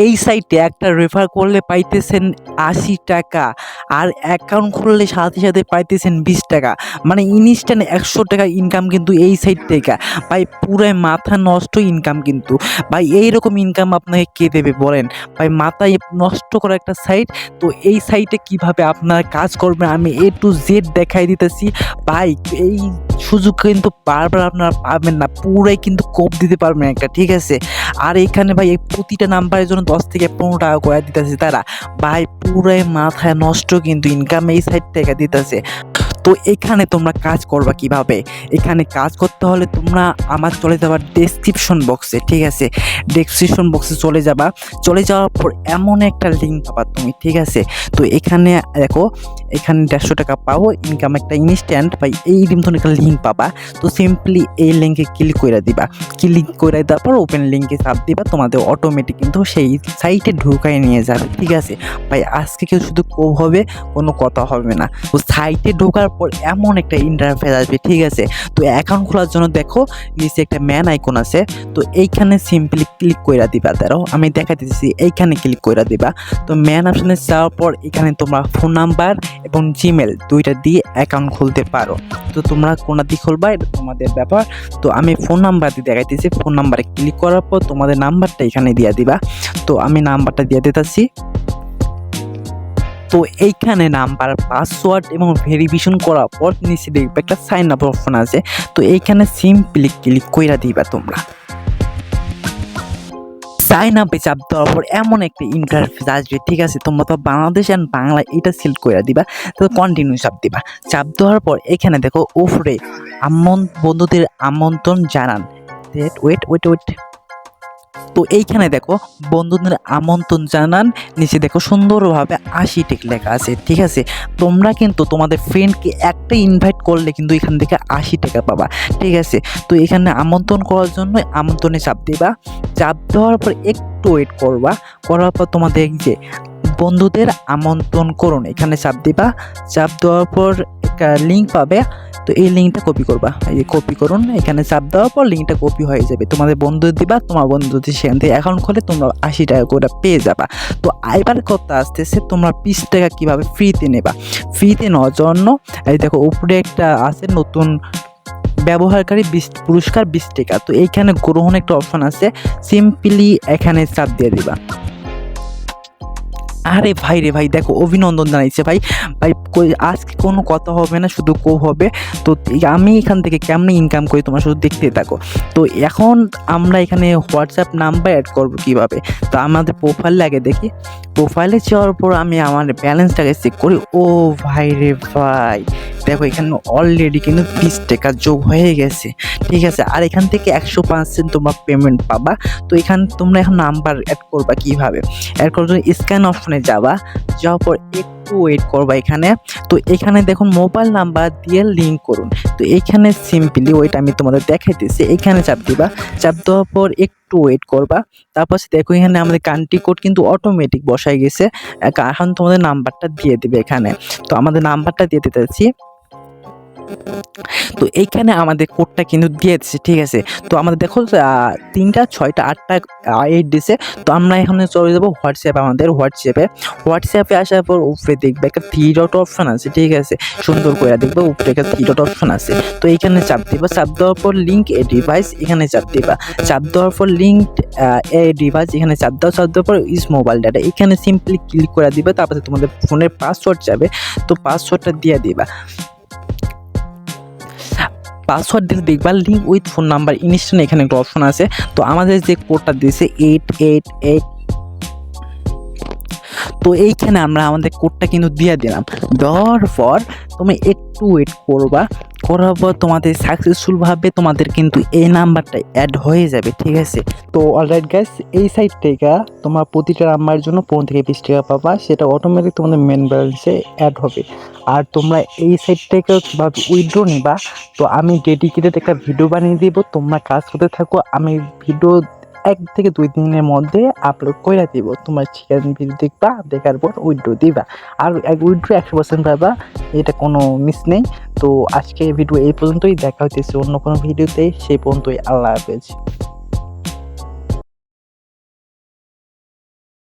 এই সাইটে একটা রেফার করলে পাইতেছেন ৮০ টাকা, আর অ্যাকাউন্ট খুললে সাথে সাথে পাইতেছেন ২০ টাকা, মানে ইনস্ট্যান্ট ১০০ টাকা ইনকাম কিন্তু এই সাইট থেকে। ভাই পুরাই মাথা নষ্ট ইনকাম কিন্তু। ভাই এইরকম ইনকাম আপনাকে কে দেবে বলেন? ভাই মাথায় নষ্ট করা একটা সাইট। তো এই সাইটে কিভাবে আপনারা কাজ করবেন আমি A to Z দেখাই দিতেছি। ভাই এই সুযোগ কিন্তু বারবার আপনারা পাবেন না, পুরাই কিন্তু কোপ দিতে পারবেন একটা, ঠিক আছে? আর এইখানে ভাই এই প্রতিটা নাম্বারের জন্য ১০ থেকে ১৫ টাকা করে দিতেছে তারা। ভাই পুরাই মাথায় নষ্ট কিন্তু ইনকাম এই সাইট থেকে দিতেছে। তো এখানে তোমরা কাজ করবা কিভাবে? এখানে কাজ করতে হলে তোমরা আমার চলে যাবা ডেসক্রিপশন বক্সে, ঠিক আছে? ডেসক্রিপশন বক্সে চলে যাবা, চলে যাওয়ার পর এমন একটা লিঙ্ক পাবা তুমি, ঠিক আছে? তো এখানে দেখো, এখানে ১৫০ টাকা পাবো ইনকাম একটা ইনস্ট্যান্ট। ভাই এই মতন একটা লিঙ্ক পাবা। তো সিম্পলি এই লিঙ্কে ক্লিক করে দিবা। ক্লিক করে দেওয়ার পর ওপেন লিঙ্কে চাপ দিবা, তোমাদের অটোমেটিক কিন্তু সেই সাইটে ঢুকাই নিয়ে যাবে, ঠিক আছে? ভাই আজকে কেউ শুধু কোভ হবে, কোনো কথা হবে না। তো সাইটে ঢোকার পর এমন একটা ইন্টারফেস আসবে, ঠিক আছে? তো অ্যাকাউন্ট খোলার জন্য দেখো নিচে একটা ম্যান আইকন আছে, তো এইখানে সিম্পলি ক্লিক করে দিবা। দাঁড়াও আমি দেখা দিচ্ছি, এইখানে ক্লিক করে দিবা। তো ম্যান অপশনে যাওয়ার পর এখানে তোমরা ফোন নাম্বার এবং জিমেল দুইটা দিয়ে অ্যাকাউন্ট খুলতে পারো। তো তোমরা কোনটা দিয়ে খুলবা এটা তোমাদের ব্যাপার। তো আমি ফোন নাম্বার দিয়ে দেখাইতেছি। ফোন নাম্বারে ক্লিক করার পর তোমাদের নাম্বারটা এখানে দিয়ে দিবা। তো আমি নাম্বারটা দিয়ে দিতেছি। তো এইখানে নাম্বার, পাসওয়ার্ড এবং ভেরিফিকেশন করার পর নিচে দেখবে একটা সাইন আপ অপশন আছে। তো এইখানে সিম্পলি ক্লিক কইরা দিবা তোমরা। সাইন আপে চাপ দেওয়ার পর এমন একটা ইন্টারফেস আসবে, ঠিক আছে? তোমরা তো বাংলাদেশ অ্যান্ড বাংলা এটা সিলেক্ট করে দিবা। তো কন্টিনিউ চাপ দিবা। চাপ দেওয়ার পর এখানে দেখো উপরে বন্ধুদের আমন্ত্রণ জানান। Wait wait wait. তো এইখানে দেখো বন্ধুদের আমন্ত্রণ জানান, নিচে দেখো সুন্দরভাবে ৮০ টাকা লেখা আছে, ঠিক আছে? তোমরা কিন্তু তোমাদের ফ্রেন্ডকে একটা ইনভাইট করলে কিন্তু এখান থেকে ৮০ টাকা পাবা, ঠিক আছে? তো এখানে আমন্ত্রণ করার জন্য আমন্ত্রণে চাপ দিবা। চাপ দেওয়ার পর একটু ওয়েট করবা, করার পর তোমাদের এই যে বন্ধুদের আমন্ত্রণ করুন এখানে চাপ দিবা। চাপ দেওয়ার পর একটা লিঙ্ক পাবে, তো এই লিঙ্কটা কপি করবা। এই যে কপি করুন, এখানে চাপ দেওয়ার পর লিঙ্কটা কপি হয়ে যাবে। তোমাদের বন্ধু দিবা, তোমার বন্ধু সেখান থেকে অ্যাকাউন্ট খুলে তোমরা ৮০ টাকা করে পেয়ে যাবা। তো এবার কথা আসতেছে তোমরা ২০ টাকা কীভাবে ফ্রিতে নেবা। ফ্রিতে নেওয়ার জন্য এই দেখো উপরে একটা আছে নতুন ব্যবহারকারী পুরস্কার ২০ টাকা। তো এইখানে গ্রহণ একটা অপশন আছে, সিম্পলি এখানে চাপ দিয়ে দিবা। আরে ভাই রে ভাই, দেখো অভিনন্দন জানাইছে ভাই। ভাই আজকে কোনো কথা হবে না, শুধু কোভ হবে। তো আমি এখান থেকে কেমন ইনকাম করি তোমরা শুধু দেখতে থাকো। তো এখন আমরা এখানে হোয়াটসঅ্যাপ নাম্বার অ্যাড করবো কীভাবে? তো আমাদের প্রোফাইলে আগে দেখি। প্রোফাইলে যাওয়ার পর আমি আমার ব্যালেন্সটাকে চেক করি। ও ভাই রে ভাই, দেখো এখানে অলরেডি কিন্তু ২০ টাকা যোগ হয়ে গেছে, ঠিক আছে? আর এখান থেকে ১০০% তোমরা পেমেন্ট পাবা। তো এখানে তোমরা এখন নাম্বার অ্যাড করবা কীভাবে? অ্যাড করার জন্য স্ক্যান অপশনে যাবা, যাওয়ার পর একটু ওয়েট করবা এখানে। তো এখানে দেখুন মোবাইল নাম্বার দিয়ে লিঙ্ক করুন। তো এখানে সিম্পলি ওয়েট আমি তোমাদের দেখাইতেছি, এখানে চাপ দিবা। চাপ দেওয়ার পর একটু ওয়েট করবা। তারপর দেখো এখানে আমাদের কান্ট্রি কোড কিন্তু অটোমেটিক বসাই গেছে। এখন তোমাদের নাম্বারটা দিয়ে দিবে এখানে। তো আমাদের নাম্বারটা দিয়ে দিতেছি। তো এইখানে আমাদের কোডটা কিন্তু দিয়ে দিচ্ছে, ঠিক আছে? তো আমাদের দেখো ৩টা ৬টা ৮টা 8 দিছে। তো আমরা এখানে চলে যাবো হোয়াটসঅ্যাপ। আমাদের হোয়াটসঅ্যাপে আসার পর উপরে দেখবে একটা 3 ডট অপশন আছে, ঠিক আছে? সুন্দর করে দেখবে উপরে একটা 3 ডট অপশন আছে। তো এইখানে চাপ দিবা। চাপ দেওয়ার পর লিঙ্ক এ ডিভাইস এখানে চাপ দিবা। চাপ দেওয়ার পর লিঙ্ক এ ডিভাইস এখানে চাপ দাও। চাপ দেওয়ার পর ইজ মোবাইল ডাটা এখানে সিম্পলি ক্লিক করে দিবা। তারপরে তোমাদের ফোনের পাসওয়ার্ড যাবে, তো পাসওয়ার্ডটা দিয়ে দিবা। পাসওয়ার্ড দিলে দেখবা link with phone number instant এখানে একটা অপশন আছে। তো আমাদের যে কোডটা দিয়েছে 888, তো এইখানে আমরা আমাদের কোডটা কিন্তু দিয়ে দিলাম। দেওয়ার পর তুমি একটু ওয়েট করবা, করার পর তোমাদের সাকসেসফুলভাবে তোমাদের কিন্তু এই নাম্বারটা অ্যাড হয়ে যাবে, ঠিক আছে? তো অলরাইট গাইস, এই সাইট থেকে তোমার প্রতিটা নাম্বারের জন্য 15 থেকে 20 টাকা পাবা, সেটা অটোমেটিক তোমাদের মেন ব্যালেন্সে অ্যাড হবে। আর তোমরা এই সাইট থেকে কীভাবে উইথড্র নিবা, তো আমি ডেডিকেটেড একটা ভিডিও বানিয়ে দিব। তোমরা কাজ করতে থাকো, আমি ভিডিও 1 থেকে 2 দিনের মধ্যে আপলোড করে দিব। তোমার সেখান ভিডিও দেখবা, দেখার পর উইথড্র দিবা। আর উইথড্র 100% পাবা, এটা কোনো মিস নেই। তো আজকে ভিডিও এই পর্যন্তই, দেখা হইতেছে অন্য কোনো ভিডিওতে। সেই পর্যন্তই, আল্লাহ হাফেজ।